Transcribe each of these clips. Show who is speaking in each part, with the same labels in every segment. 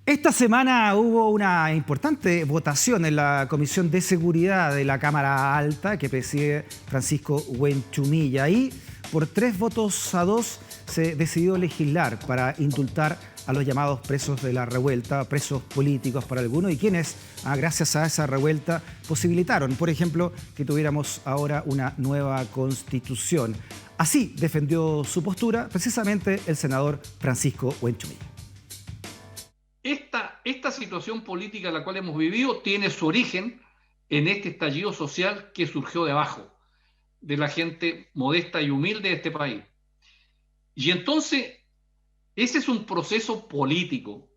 Speaker 1: Esta semana hubo una importante votación en la Comisión de Seguridad de la Cámara Alta que preside Francisco Huenchumilla. Y por 3 votos a 2 se decidió legislar para indultar a los llamados presos de la revuelta, presos políticos para algunos, y quienes, gracias a esa revuelta, posibilitaron, por ejemplo, que tuviéramos ahora una nueva constitución. Así defendió su postura precisamente el senador Francisco Huenchumilla.
Speaker 2: Esta situación política en la cual hemos vivido tiene su origen en este estallido social que surgió de abajo, de la gente modesta y humilde de este país. Y entonces, ese es un proceso político.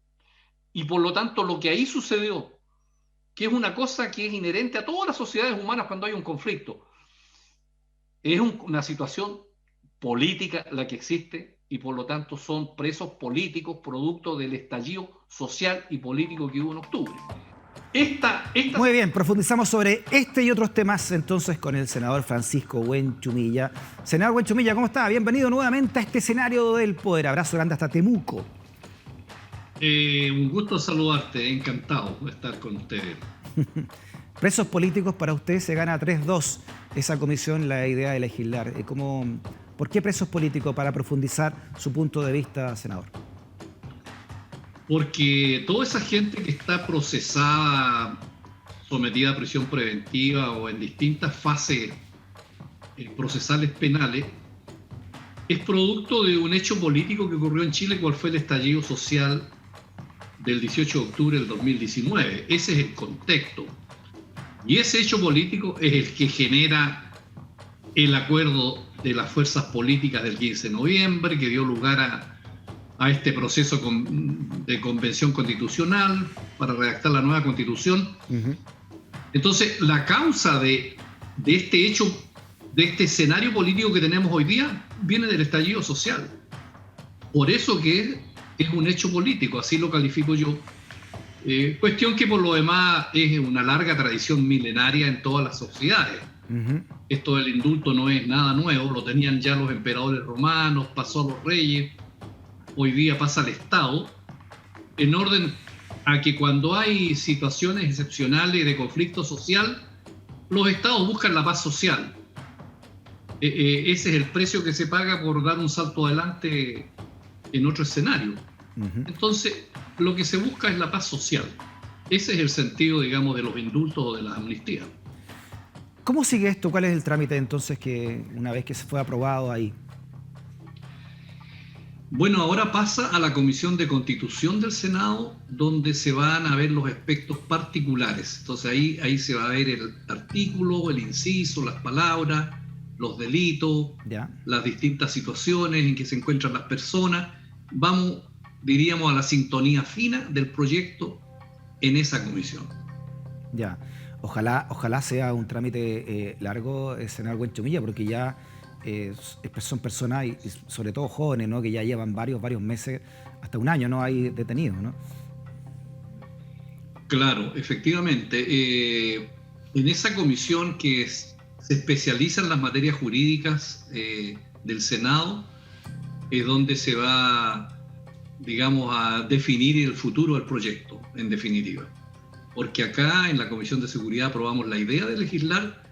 Speaker 2: Y por lo tanto, lo que ahí sucedió, que es una cosa que es inherente a todas las sociedades humanas cuando hay un conflicto, es una situación política la que existe, y por lo tanto son presos políticos producto del estallido social y político que hubo en octubre.
Speaker 1: Muy bien, profundizamos sobre este y otros temas entonces con el senador Francisco Huenchumilla. Senador Huenchumilla, ¿cómo está? Bienvenido nuevamente a este escenario del poder. Abrazo grande hasta Temuco.
Speaker 2: Un gusto saludarte, encantado de estar con ustedes.
Speaker 1: Presos políticos, para usted se gana 3-2 esa comisión, la idea de legislar. ¿Por qué presos políticos? Para profundizar su punto de vista, senador.
Speaker 2: Porque toda esa gente que está procesada, sometida a prisión preventiva o en distintas fases procesales penales, es producto de un hecho político que ocurrió en Chile, cual fue el estallido social del 18 de octubre del 2019. Ese es el contexto. Y ese hecho político es el que genera el acuerdo de las fuerzas políticas del 15 de noviembre, que dio lugar a este proceso de convención constitucional para redactar la nueva constitución. Entonces, la causa de este hecho, de este escenario político que tenemos hoy día, viene del estallido social. Por eso que es un hecho político, así lo califico yo. Cuestión que por lo demás es una larga tradición milenaria en todas las sociedades. Esto del indulto no es nada nuevo, lo tenían ya los emperadores romanos, pasó a los reyes, hoy día pasa al Estado, en orden a que cuando hay situaciones excepcionales de conflicto social, los Estados buscan la paz social. Ese es el precio que se paga por dar un salto adelante en otro escenario. Entonces, lo que se busca es la paz social. Ese es el sentido, digamos, de los indultos o de las amnistías.
Speaker 1: ¿Cómo sigue esto? ¿Cuál es el trámite entonces que una vez que se fue aprobado ahí?
Speaker 2: Bueno, ahora pasa a la Comisión de Constitución del Senado, donde se van a ver los aspectos particulares. Entonces ahí se va a ver el artículo, el inciso, las palabras, los delitos, las distintas situaciones en que se encuentran las personas. Vamos, diríamos, a la sintonía fina del proyecto en esa comisión.
Speaker 1: Ya, ojalá sea un trámite largo, senador Huenchumilla, porque ya son personas, y sobre todo jóvenes, ¿no?, que ya llevan varios meses, hasta un año, ¿no?, hay detenidos, ¿no?
Speaker 2: Claro, efectivamente. En esa comisión que se especializa en las materias jurídicas del Senado, es donde se va, digamos, a definir el futuro del proyecto, en definitiva. Porque acá en la Comisión de Seguridad aprobamos la idea de legislar,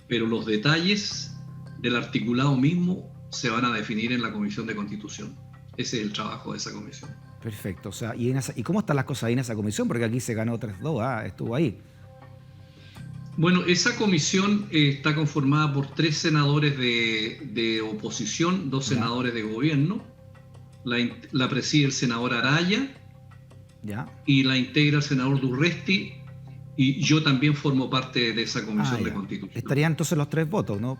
Speaker 2: pero los detalles del articulado mismo se van a definir en la Comisión de Constitución. Ese es el trabajo de esa comisión.
Speaker 1: Perfecto. O sea, ¿y cómo están las cosas ahí en esa comisión? Porque aquí se ganó 3-2, estuvo ahí.
Speaker 2: Bueno, esa comisión está conformada por 3 senadores de oposición, 2 senadores de gobierno. La preside el senador Araya y la integra el senador Durresti, y yo también formo parte de esa comisión de Constitución.
Speaker 1: Estarían entonces los 3 votos, ¿no?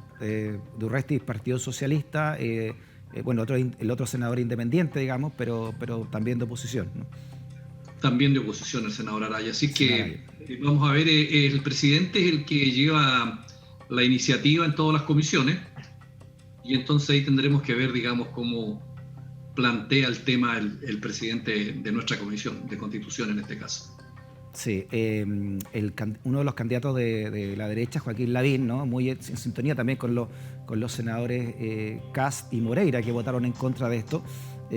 Speaker 1: Durresti, Partido Socialista, el otro senador independiente, digamos, pero también de oposición, ¿no?
Speaker 2: También de oposición el senador Araya. Así que vamos a ver, el presidente es el que lleva la iniciativa en todas las comisiones, y entonces ahí tendremos que ver, digamos, cómo plantea el tema el presidente de nuestra comisión de Constitución en este caso.
Speaker 1: Sí, uno de los candidatos de la derecha, Joaquín Lavín, ¿no?, muy en sintonía también con los senadores Kast y Moreira, que votaron en contra de esto,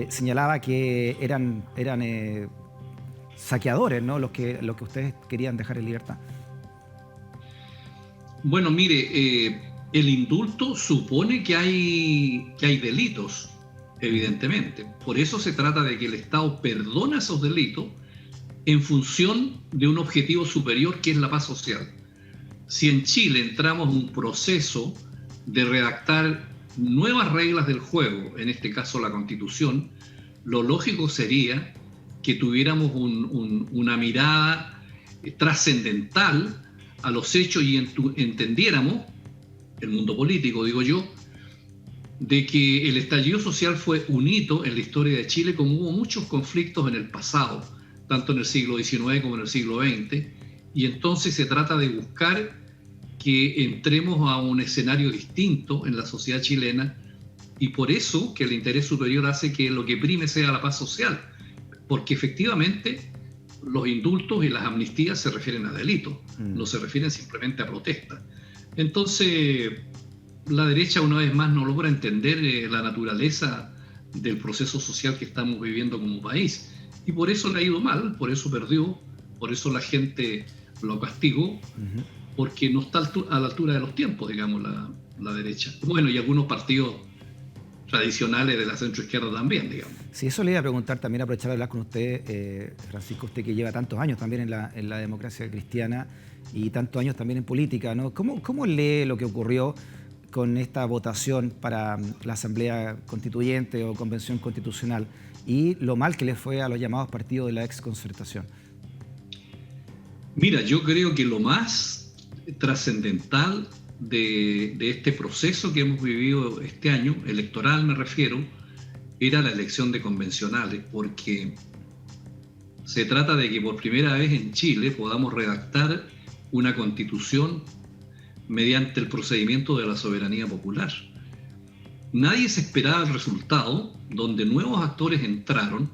Speaker 1: señalaba que eran saqueadores, ¿no? Los que ustedes querían dejar en libertad.
Speaker 2: Bueno, mire, el indulto supone que hay delitos, evidentemente. Por eso se trata de que el Estado perdona esos delitos en función de un objetivo superior que es la paz social. Si en Chile entramos en un proceso de redactar nuevas reglas del juego, en este caso la Constitución, lo lógico sería que tuviéramos una mirada trascendental a los hechos y entendiéramos, el mundo político digo yo, de que el estallido social fue un hito en la historia de Chile, como hubo muchos conflictos en el pasado, tanto en el siglo XIX como en el siglo XX, y entonces se trata de buscar que entremos a un escenario distinto en la sociedad chilena, y por eso que el interés superior hace que lo que prime sea la paz social, porque efectivamente los indultos y las amnistías se refieren a delitos, no se refieren simplemente a protestas. Entonces, la derecha una vez más no logra entender la naturaleza del proceso social que estamos viviendo como país. Y por eso le ha ido mal, por eso perdió, por eso la gente lo castigó, porque no está a la altura de los tiempos, digamos, la derecha. Bueno, y algunos partidos tradicionales de la centroizquierda también, digamos.
Speaker 1: Sí, eso le iba a preguntar también, aprovechar de hablar con usted, Francisco, usted que lleva tantos años también en la democracia cristiana y tantos años también en política, ¿no? ¿Cómo lee lo que ocurrió con esta votación para la Asamblea Constituyente o Convención Constitucional y lo mal que le fue a los llamados partidos de la exconcertación?
Speaker 2: Mira, yo creo que lo más trascendental de este proceso que hemos vivido este año, electoral me refiero, era la elección de convencionales, porque se trata de que por primera vez en Chile podamos redactar una constitución mediante el procedimiento de la soberanía popular. Nadie se esperaba el resultado, donde nuevos actores entraron,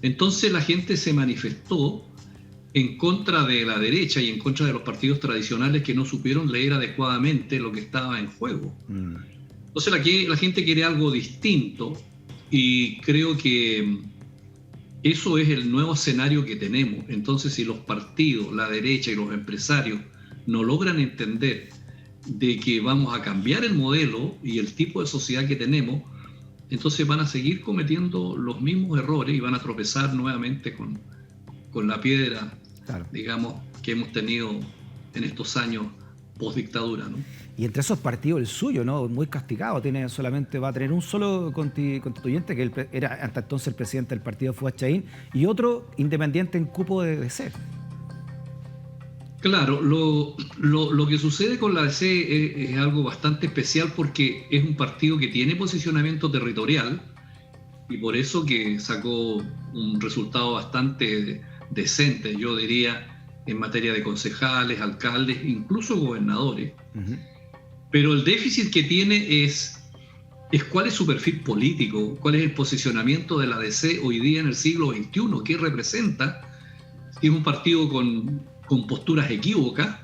Speaker 2: entonces la gente se manifestó en contra de la derecha y en contra de los partidos tradicionales que no supieron leer adecuadamente lo que estaba en juego. Entonces la gente quiere algo distinto y creo que eso es el nuevo escenario que tenemos. Entonces, si los partidos, la derecha y los empresarios no logran entender de que vamos a cambiar el modelo y el tipo de sociedad que tenemos, entonces van a seguir cometiendo los mismos errores y van a tropezar nuevamente con la piedra, claro, digamos, que hemos tenido en estos años post-dictadura, ¿no?
Speaker 1: Y entre esos partidos, el suyo, ¿no? Muy castigado, va a tener un solo constituyente, que era hasta entonces el presidente del partido, Fuad Chahín, y otro independiente en cupo de DC.
Speaker 2: Claro, lo que sucede con la DC es algo bastante especial porque es un partido que tiene posicionamiento territorial y por eso que sacó un resultado bastante decente, yo diría, en materia de concejales, alcaldes, incluso gobernadores. Pero el déficit que tiene es cuál es su perfil político, cuál es el posicionamiento de la DC hoy día en el siglo XXI, qué representa. Es un partido con posturas equívocas,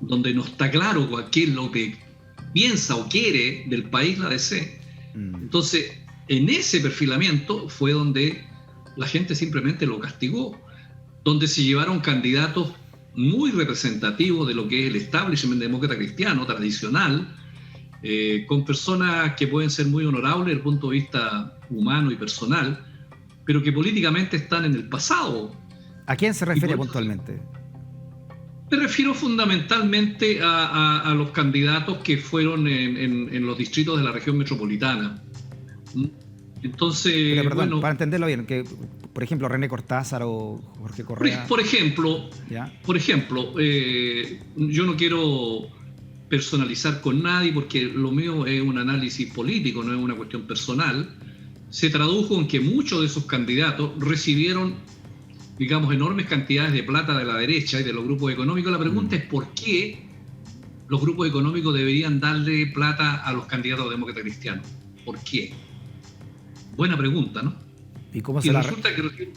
Speaker 2: donde no está claro qué es lo que piensa o quiere del país la DC. Entonces, en ese perfilamiento fue donde la gente simplemente lo castigó, donde se llevaron candidatos muy representativos de lo que es el establishment demócrata cristiano tradicional, con personas que pueden ser muy honorables desde el punto de vista humano y personal, pero que políticamente están en el pasado.
Speaker 1: ¿A quién se refiere puntualmente?
Speaker 2: Me refiero fundamentalmente a los candidatos que fueron en los distritos de la región metropolitana. Entonces,
Speaker 1: pero, perdón, bueno, para entenderlo bien, que por ejemplo René Cortázar o Jorge Correa.
Speaker 2: Por ejemplo, yo no quiero personalizar con nadie porque lo mío es un análisis político, no es una cuestión personal. Se tradujo en que muchos de esos candidatos recibieron, digamos, enormes cantidades de plata de la derecha y de los grupos económicos. La pregunta es por qué los grupos económicos deberían darle plata a los candidatos demócratas cristianos. ¿Por qué? Buena pregunta, ¿no?
Speaker 1: Y
Speaker 2: resulta que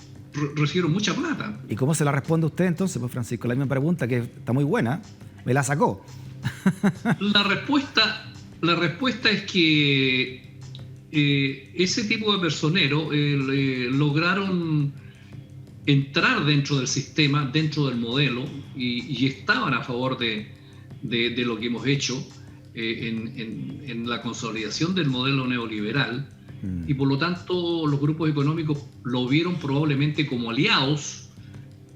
Speaker 2: recibieron mucha plata.
Speaker 1: ¿Y cómo se la responde usted entonces, pues, Francisco? La misma pregunta, que está muy buena, me la sacó.
Speaker 2: La respuesta es que ese tipo de personeros lograron entrar dentro del sistema, dentro del modelo, y estaban a favor de lo que hemos hecho en la consolidación del modelo neoliberal, y por lo tanto los grupos económicos lo vieron probablemente como aliados,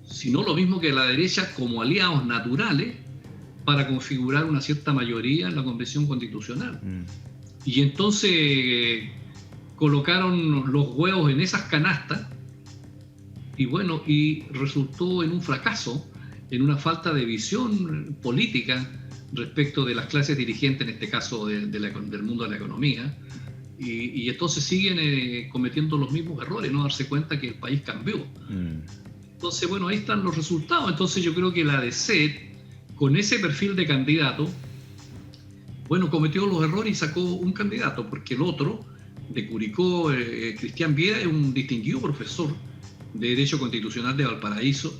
Speaker 2: si no lo mismo que la derecha, como aliados naturales para configurar una cierta mayoría en la Convención Constitucional. Y entonces colocaron los huevos en esas canastas, y bueno, y resultó en un fracaso, en una falta de visión política respecto de las clases dirigentes, en este caso del mundo de la economía, y entonces siguen cometiendo los mismos errores, no darse cuenta que el país cambió. Entonces, bueno, ahí están los resultados. Entonces yo creo que la ADC, con ese perfil de candidato, bueno, cometió los errores y sacó un candidato, porque el otro, de Curicó, Cristian Viera, es un distinguido profesor de Derecho Constitucional de Valparaíso,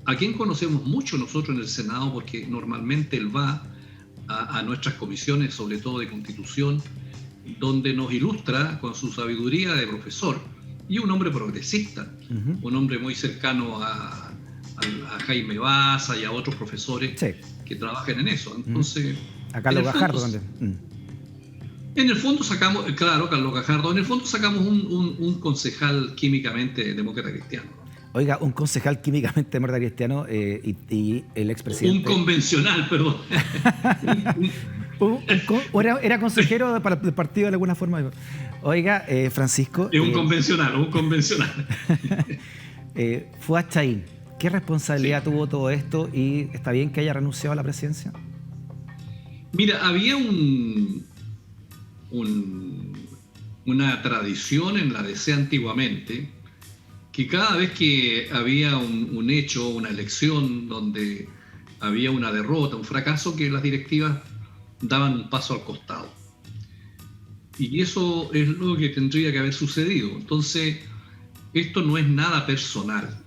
Speaker 2: a quien conocemos mucho nosotros en el Senado, porque normalmente él va a nuestras comisiones, sobre todo de Constitución, donde nos ilustra con su sabiduría de profesor, y un hombre progresista, un hombre muy cercano a Jaime Baza y a otros profesores que trabajan en eso. Entonces,
Speaker 1: a Carlos Gajardo también.
Speaker 2: En el fondo sacamos, claro, Carlos Gajardo, en el fondo sacamos un concejal químicamente demócrata cristiano.
Speaker 1: Oiga, un concejal químicamente demócrata cristiano y el expresidente.
Speaker 2: Un convencional, perdón.
Speaker 1: Era consejero para el partido de alguna forma. Oiga, Francisco.
Speaker 2: Es un convencional.
Speaker 1: Fue a Chaín. ¿Qué responsabilidad tuvo todo esto? ¿Y está bien que haya renunciado a la presidencia?
Speaker 2: Mira, había una tradición en la DC antiguamente, que cada vez que había un hecho, una elección donde había una derrota, un fracaso, que las directivas daban un paso al costado. Y eso es lo que tendría que haber sucedido. Entonces, esto no es nada personal.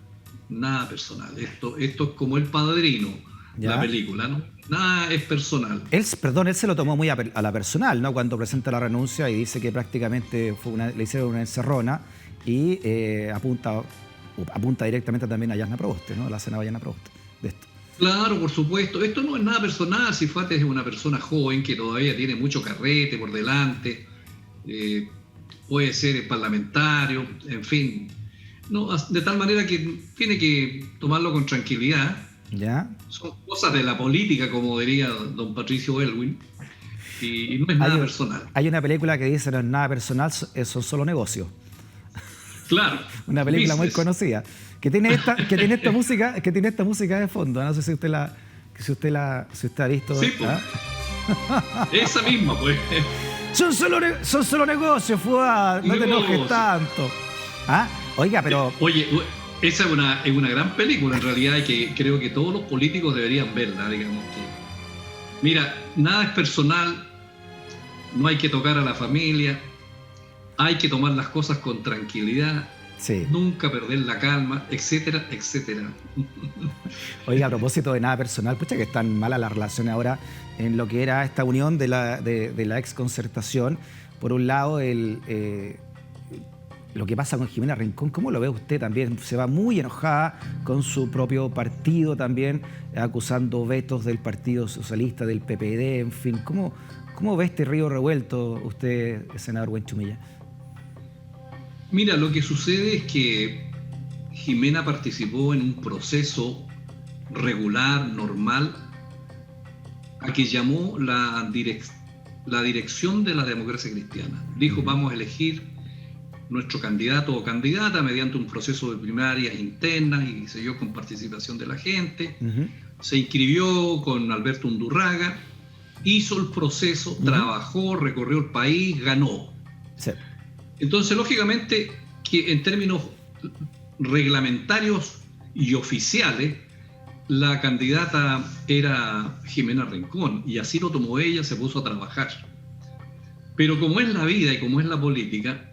Speaker 2: Nada personal. Esto es como El Padrino, la película, ¿no? Nada es personal.
Speaker 1: Él se lo tomó muy a la personal, ¿no? Cuando presenta la renuncia y dice que prácticamente le hicieron una encerrona y apunta directamente también a Yasna Proboste, ¿no? A la senadora Yasna Proboste, de esto.
Speaker 2: Claro, por supuesto. Esto no es nada personal. Sifate es una persona joven que todavía tiene mucho carrete por delante. Puede ser parlamentario, en fin. No, de tal manera que tiene que tomarlo con tranquilidad.
Speaker 1: ¿Ya?
Speaker 2: Son cosas de la política, como diría don Patricio Elwin, y no es nada personal.
Speaker 1: Hay una película que dice no es nada personal, son solo negocios.
Speaker 2: Claro.
Speaker 1: Una película muy conocida que tiene esta música de fondo. No sé si usted ha visto.
Speaker 2: Sí, pues. Esa misma, pues.
Speaker 1: Son solo negocios, Fuad, no te enojes tanto. Oiga, pero...
Speaker 2: Oye, esa es una gran película en realidad, y que creo que todos los políticos deberían verla, digamos que. Mira, nada es personal, no hay que tocar a la familia, hay que tomar las cosas con tranquilidad, nunca perder la calma, etcétera, etcétera.
Speaker 1: Oiga, a propósito de nada personal, pucha que están malas las relaciones ahora en lo que era esta unión de la exconcertación. Por un lado, lo que pasa con Jimena Rincón, ¿cómo lo ve usted también? Se va muy enojada con su propio partido también, acusando vetos del Partido Socialista, del PPD, en fin. ¿Cómo ve este río revuelto usted, senador Huenchumilla?
Speaker 2: Mira, lo que sucede es que Jimena participó en un proceso regular, normal, a que llamó la dirección de la democracia cristiana. Dijo, vamos a elegir nuestro candidato o candidata mediante un proceso de primarias internas y se dio con participación de la gente. Se inscribió con Alberto Undurraga, hizo el proceso, trabajó, recorrió el país, ganó. Sí. Entonces, lógicamente, que en términos reglamentarios y oficiales, la candidata era Jimena Rincón, y así lo tomó ella, se puso a trabajar. Pero como es la vida y como es la política,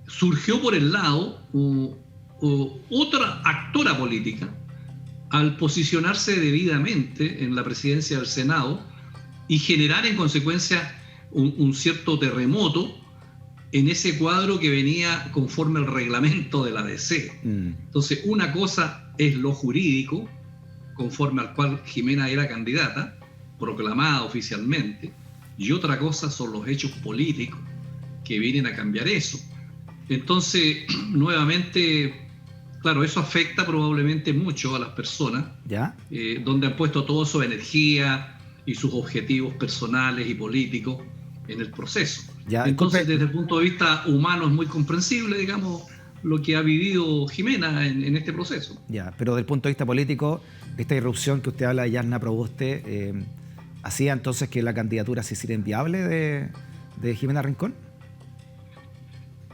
Speaker 2: surgió por el lado otra actora política al posicionarse debidamente en la presidencia del Senado y generar en consecuencia un cierto terremoto en ese cuadro que venía conforme al reglamento de la DC. Entonces, una cosa es lo jurídico, conforme al cual Jimena era candidata, proclamada oficialmente, y otra cosa son los hechos políticos que vienen a cambiar eso. Entonces, nuevamente, claro, eso afecta probablemente mucho a las personas,
Speaker 1: ¿ya?
Speaker 2: Donde han puesto toda su energía y sus objetivos personales y políticos en el proceso.
Speaker 1: Ya,
Speaker 2: entonces, desde el punto de vista humano es muy comprensible, digamos, lo que ha vivido Jimena en este proceso.
Speaker 1: Ya, pero desde el punto de vista político, esta irrupción que usted habla de Jasna Proboste, ¿hacía entonces que la candidatura se hiciera inviable de Jimena Rincón?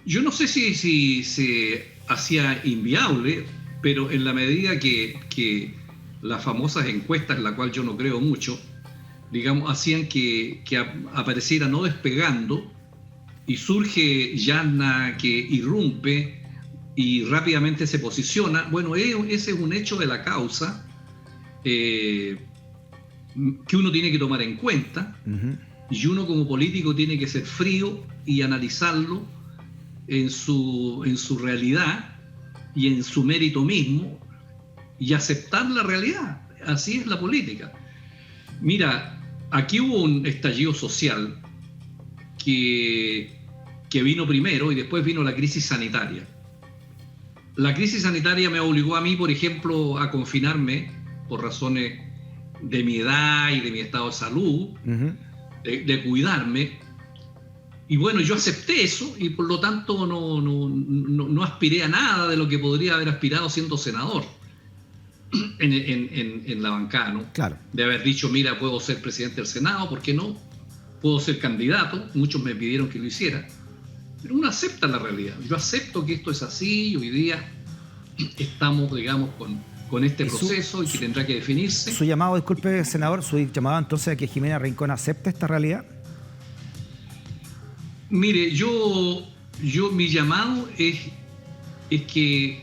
Speaker 2: Yo no sé si se hacía inviable, pero en la medida que las famosas encuestas, en la cual yo no creo mucho, digamos, hacían que apareciera no despegando, y surge Jasna que irrumpe y rápidamente se posiciona. Bueno, ese es un hecho de la causa que uno tiene que tomar en cuenta, y uno como político tiene que ser frío y analizarlo en su realidad y en su mérito mismo, y aceptar la realidad. Así es la política. Mira, aquí hubo un estallido social que vino primero y después vino la crisis sanitaria. La crisis sanitaria me obligó a mí, por ejemplo, a confinarme por razones de mi edad y de mi estado de salud, de cuidarme. Y bueno, yo acepté eso y por lo tanto no aspiré a nada de lo que podría haber aspirado siendo senador en la bancada, ¿no?
Speaker 1: Claro.
Speaker 2: De haber dicho, mira, puedo ser presidente del Senado, ¿por qué no? Puedo ser candidato, muchos me pidieron que lo hiciera. Pero uno acepta la realidad. Yo acepto que esto es así y hoy día estamos, digamos, con este proceso y que tendrá que definirse.
Speaker 1: Su llamado, disculpe, senador, su llamado entonces a que Jimena Rincón acepte esta realidad.
Speaker 2: Mire, mi llamado es que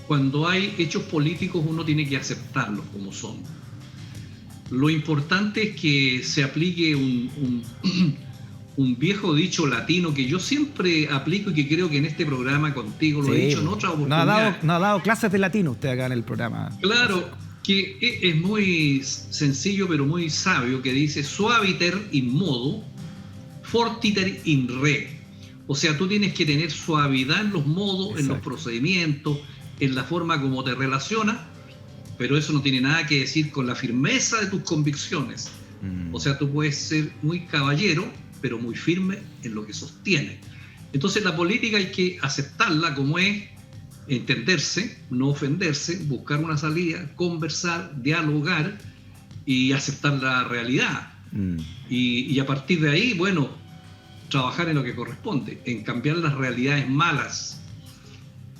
Speaker 2: cuando hay hechos políticos uno tiene que aceptarlos como son. Lo importante es que se aplique un viejo dicho latino que yo siempre aplico y que creo que en este programa contigo lo he dicho en otra oportunidad.
Speaker 1: No ha dado clases de latino usted acá en el programa.
Speaker 2: Claro, que es muy sencillo pero muy sabio, que dice suaviter in modo, fortiter in re. O sea, tú tienes que tener suavidad en los modos, exacto, en los procedimientos, en la forma como te relacionas, pero eso no tiene nada que decir con la firmeza de tus convicciones. O sea, tú puedes ser muy caballero, pero muy firme en lo que sostiene. Entonces la política hay que aceptarla como es, entenderse, no ofenderse, buscar una salida, conversar, dialogar y aceptar la realidad. Y a partir de ahí, bueno, trabajar en lo que corresponde, en cambiar las realidades malas.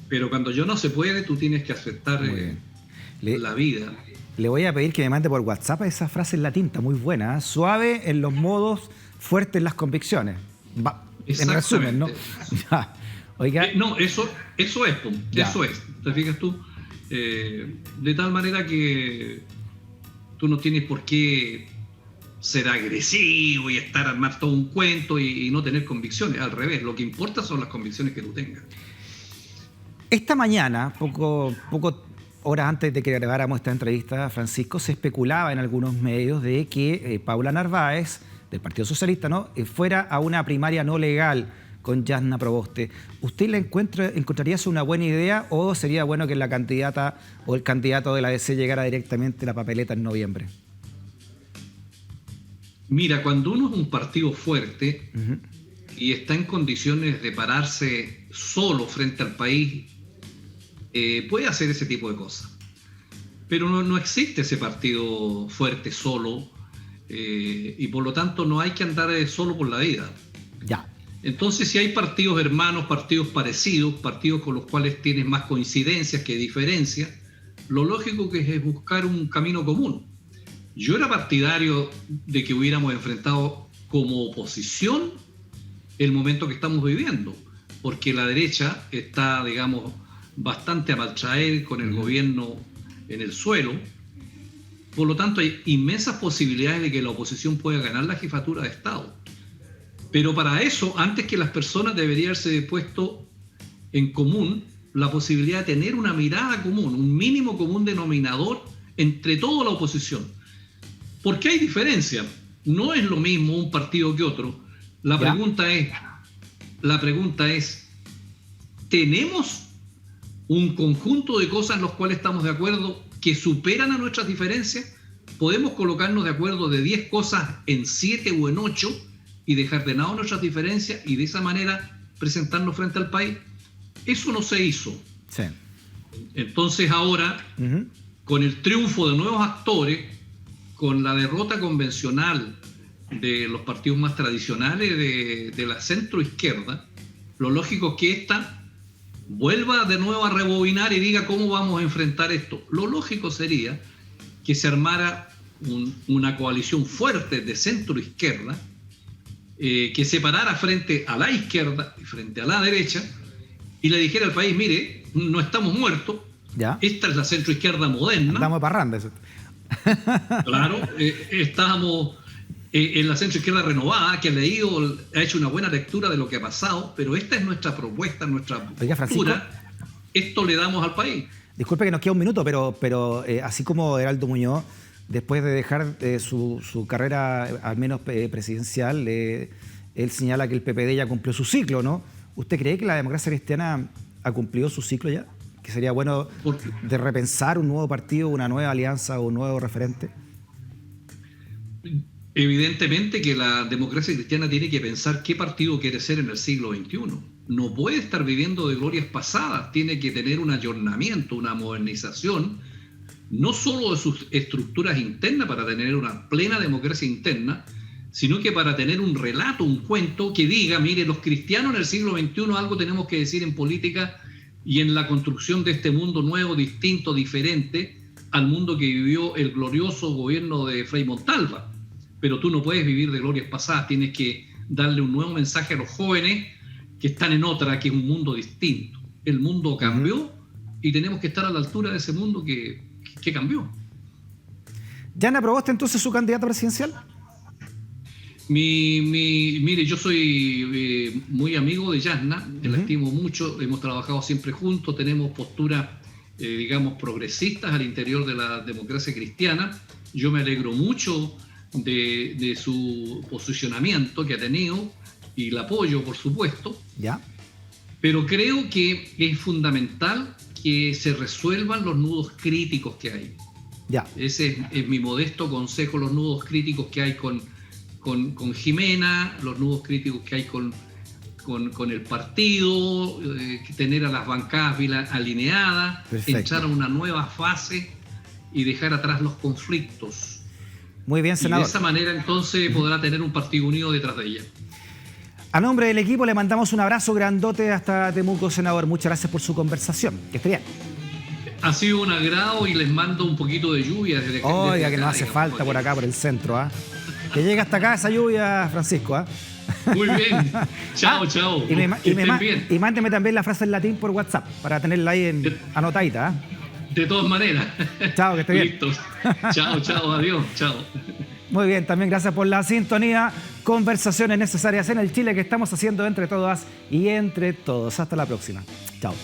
Speaker 2: Pero cuando ya no se puede, tú tienes que aceptar la vida.
Speaker 1: Le voy a pedir que me mande por WhatsApp esa frase en latín, está muy buena, ¿eh? Suave en los modos, fuerte en las convicciones. En resumen, ¿no? Oiga.
Speaker 2: No, eso es, eso es, ¿te fijas tú? De tal manera que tú no tienes por qué ser agresivo y armar todo un cuento y no tener convicciones. Al revés, lo que importa son las convicciones que tú tengas.
Speaker 1: Esta mañana, poco horas antes de que grabáramos esta entrevista, Francisco, se especulaba en algunos medios de que Paula Narváez, del Partido Socialista, ¿no?, fuera a una primaria no legal con Jasna Proboste. ¿Usted encontraría eso una buena idea o sería bueno que la candidata o el candidato de la DC llegara directamente a la papeleta en noviembre?
Speaker 2: Mira, cuando uno es un partido fuerte y está en condiciones de pararse solo frente al país, puede hacer ese tipo de cosas. Pero no existe ese partido fuerte solo y por lo tanto no hay que andar solo por la vida.
Speaker 1: Ya.
Speaker 2: Entonces, si hay partidos hermanos, partidos parecidos, partidos con los cuales tienes más coincidencias que diferencias, lo lógico que es buscar un camino común. Yo era partidario de que hubiéramos enfrentado como oposición el momento que estamos viviendo, porque la derecha está, digamos, bastante a maltraer con el gobierno en el suelo. Por lo tanto, hay inmensas posibilidades de que la oposición pueda ganar la jefatura de Estado. Pero para eso, antes que las personas, debería haberse puesto en común la posibilidad de tener una mirada común, un mínimo común denominador entre toda la oposición. Porque hay diferencia. No es lo mismo un partido que otro. La pregunta es, ¿tenemos un conjunto de cosas en las cuales estamos de acuerdo que superan a nuestras diferencias? ¿Podemos colocarnos de acuerdo de 10 cosas en 7 o en 8 y dejar de lado nuestras diferencias y de esa manera presentarnos frente al país? Eso no se hizo.
Speaker 1: Sí.
Speaker 2: Entonces ahora, con el triunfo de nuevos actores, con la derrota convencional de los partidos más tradicionales de la centroizquierda, lo lógico es que esta vuelva de nuevo a rebobinar y diga cómo vamos a enfrentar esto. Lo lógico sería que se armara una coalición fuerte de centroizquierda, que se parara frente a la izquierda y frente a la derecha y le dijera al país, mire, no estamos muertos, esta es la centroizquierda moderna.
Speaker 1: Estamos parrando eso.
Speaker 2: Claro, estábamos en la centroizquierda renovada, que ha hecho una buena lectura de lo que ha pasado, pero esta es nuestra propuesta, nuestra postura. Esto le damos al país.
Speaker 1: Disculpe que nos queda un minuto, pero así como Heraldo Muñoz, después de dejar su carrera, al menos presidencial, él señala que el PPD ya cumplió su ciclo, ¿no? ¿Usted cree que la democracia cristiana ha cumplido su ciclo ya? ¿Que sería bueno de repensar un nuevo partido, una nueva alianza o un nuevo referente?
Speaker 2: Evidentemente que la democracia cristiana tiene que pensar qué partido quiere ser en el siglo XXI. No puede estar viviendo de glorias pasadas, tiene que tener un ayornamiento, una modernización, no solo de sus estructuras internas para tener una plena democracia interna, sino que para tener un relato, un cuento que diga, mire, los cristianos en el siglo XXI algo tenemos que decir en política y en la construcción de este mundo nuevo, distinto, diferente al mundo que vivió el glorioso gobierno de Frei Montalva. Pero tú no puedes vivir de glorias pasadas, tienes que darle un nuevo mensaje a los jóvenes que están en otra, que es un mundo distinto. El mundo cambió y tenemos que estar a la altura de ese mundo que cambió.
Speaker 1: ¿Yana Proboste entonces su candidato presidencial?
Speaker 2: Mire, yo soy muy amigo de Yasna, la estimo mucho, hemos trabajado siempre juntos, tenemos posturas, digamos, progresistas al interior de la democracia cristiana. Yo me alegro mucho de su posicionamiento que ha tenido y la apoyo, por supuesto.
Speaker 1: ¿Ya?
Speaker 2: Pero creo que es fundamental que se resuelvan los nudos críticos que hay.
Speaker 1: Ya.
Speaker 2: Ese es mi modesto consejo, los nudos críticos que hay con Jimena, los nudos críticos que hay con el partido, tener a las bancadas alineadas, entrar a una nueva fase y dejar atrás los conflictos.
Speaker 1: Muy bien, senador.
Speaker 2: Y de esa manera entonces podrá tener un partido unido detrás de ella.
Speaker 1: A nombre del equipo le mandamos un abrazo grandote hasta Temuco, senador. Muchas gracias por su conversación. Que esté bien.
Speaker 2: Ha sido un agrado y les mando un poquito de lluvia desde acá.
Speaker 1: Oiga, que nos hace falta por acá, por el centro. Que llegue hasta acá esa lluvia, Francisco.
Speaker 2: Muy bien. Chao, chao.
Speaker 1: Y mándeme también la frase en latín por WhatsApp para tenerla ahí anotadita.
Speaker 2: De todas maneras.
Speaker 1: Chao, que esté bien.
Speaker 2: Listos. Chao, chao, adiós. Chao.
Speaker 1: Muy bien, también gracias por la sintonía. Conversaciones necesarias en el Chile que estamos haciendo entre todas y entre todos. Hasta la próxima. Chao.